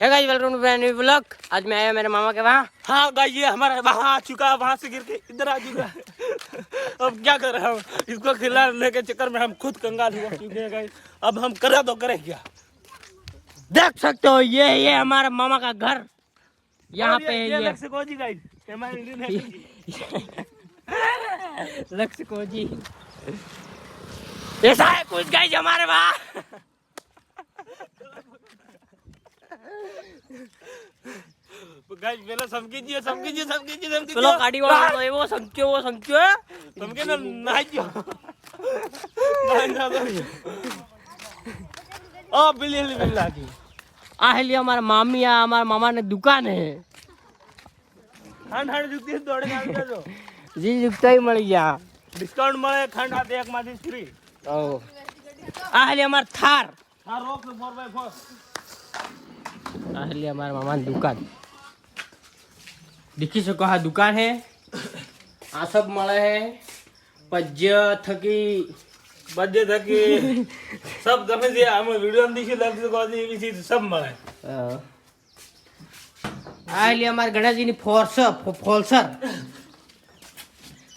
है guys, welcome to brand new vlog. आज मैं आया मेरे मामा के वहाँ। हाँ गाइस, ये हमारा वहाँ आ चुका है, वहाँ से गिर के इधर आ चुका है। अब क्या कर रहे हैं हम, इसको खिलाने के चक्कर में हम खुद कंगाल हो चुके हैं गाइस। अब हम करें तो करें क्या। देख सकते हो ये हमारा मामा का घर यहाँ पे है। ये लक्ष्य जी गाइस, हमारे इंडियन है लक्ष्य को जी ऐसा है कुछ गाइस हमारे वहाँ। गाइस पहले समझिए चलो गाड़ी वाला वो समझो समझे ना नाइयो ओ बिल्ला जी आहली हमारा मामी है, हमारा मामा ने दुकान है। खंड जुकती दौड़े जो जी जुकता ही मर गया, डिस्काउंट મળે ખંડ હાથે એક માંથી ફ્રી। ओ आहली हमारा थार હા રોક 4x4 आहली हमारे मामा की दुकान देखी सको। हाँ दुकान है, आ सब મળે है पज्य थकी बजे थकी सब गमे जे हम वीडियो में दिखी लगती को एवी चीज सब મળે। आहली हमारे गणेश जी ने फोल्सर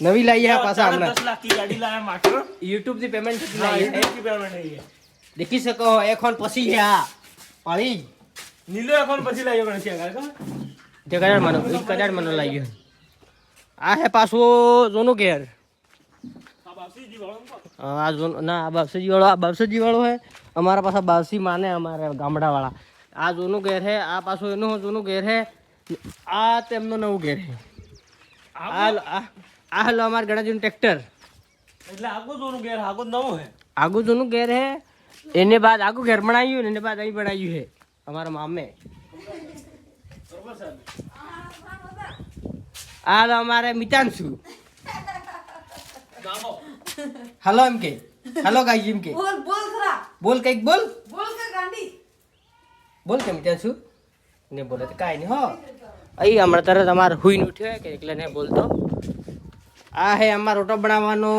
नवी लाई है पासा हमने 10 लाख की गाड़ी लाया मात्र YouTube से पेमेंट की हाँ लाई है। की पेमेंट है ये देखी सको एखन पसी है पानी नीलो এখন પછી લાયો ગણ છે કાકા તે કદાચ મને લાગ્યો આ હે પાછો જોનો ઘેર। આ બાપસી જી વાળો આ જોનો ના આ બાપસજી વાળો है हमारा पासा बावसी माने हमारे गामड़ा वाला। आ जोनो घेर है, आ पाछो एनो जोनो घेर है, आ तेमनो नवो घेर है। आ हेलो हमार गणाजी ट्रेक्टर એટલે આગો જોનું ઘેર આગો નવો है। आगू जोनो घेर है, एने बाद आगू घेर बनायु, एने बाद अही बनायु है हमारा मामे। बरोबर सर आ लो हमारे मितांशु गामो हेलो एम के हेलो गाइस एम के बोल खरा बोल कई बोल के गांडी बोल के मितांशु ने बोले तो काई नहीं हो अई हमर तरह हमार हुई न उठ्यो के એટલે ને બોલતો। आ है हमार रोटो बनावવાનો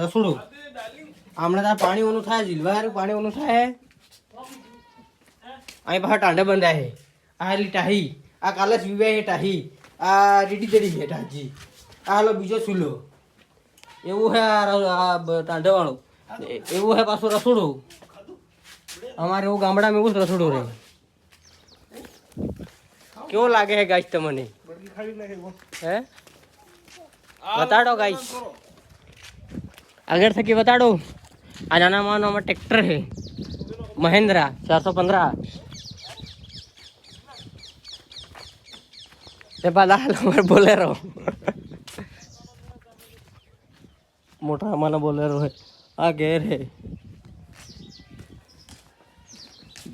રસોડું। હમણાં તાર પાણી ઓનું થાય, જીલવારું પાણી ઓનું થાય। અહીં પાછા ટાંડે બંધાય છે। આ હેલી ટાહી, આ કાલે વિવાહ હે ટાહી, આ રીડી તેડી હે ટાજી, આ હાલો બીજો ચૂલો એવું હે। આ ટાંડે વાળો એવું હે પાછું રસોડું। અમારે એવું ગામડામાં એવું જ રસોડું રહે। કેવો લાગે હે ગાઈસ તમને બડકી ખાવી નાખે वो હે बताड़ो गाइस अगर थकी बताड़ो। आ जाना मानो हमारा ट्रैक्टर है महिंद्रा 415 ते बाद हमारे बोलेरो मोटा हमारा बोलेरो है। आ गेर है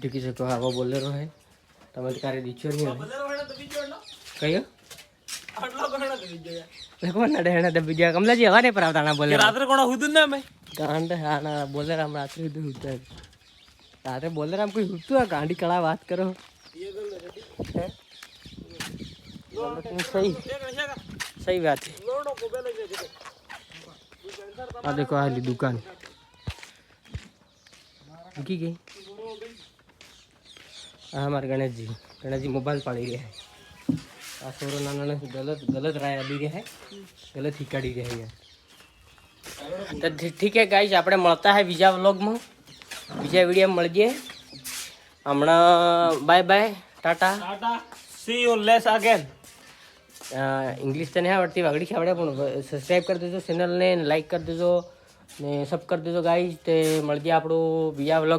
देखी सको। हाँ वो बोलेरो है तमें कार्य दीचो नहीं है બજાર વાળા તો બીજો નો कहियो આટલો ઘણો કરી દે देखो ना डेहना दब गया कमला जी हवा नहीं पर आवता बोले કે રાત્રે કોણ હુદન ના મે गांड हाँ ना बोले राम रात्रि उधर होता है रात्रे बोले राम कोई हुतू है गांडी कड़ा बात करो हैं? सही सही बात है। લોડો કો બેલે જે आ देखो आली दुकान रुकी गई। हमारे गणेश जी मोबाइल पाड़ी गया है। आ सोरो नाना गलत राय अभी गया है, गलत ही काढ़ी गया है। तो ठीक है गाइस, આપણે મળતા है બીજા વ્લોગમાં, બીજા વિડીયોમાં મળીએ હમણાં। Bye bye tata tata see you less again. English तो नहीं आवड़ती, वागड़ी आवड़े पण सब्सक्राइब कर देजो चैनल ने, लाइक कर देजो ने सब कर देजो गाइस। ते મળીએ આપણું બીજા વ્લોગ।